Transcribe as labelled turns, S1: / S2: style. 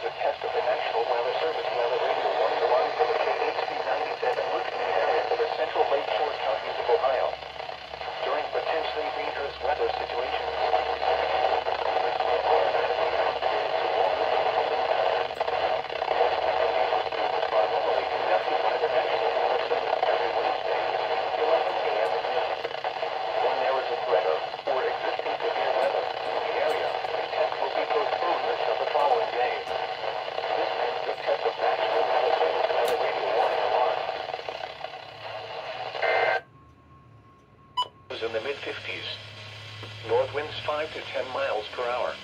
S1: is a test of the National Weather Service weather radio warning alarm for the KHC-97 listening area for the central lakeshore counties of Ohio. During potentially dangerous weather situations, in the mid-50s. North winds 5 to 10 miles per hour.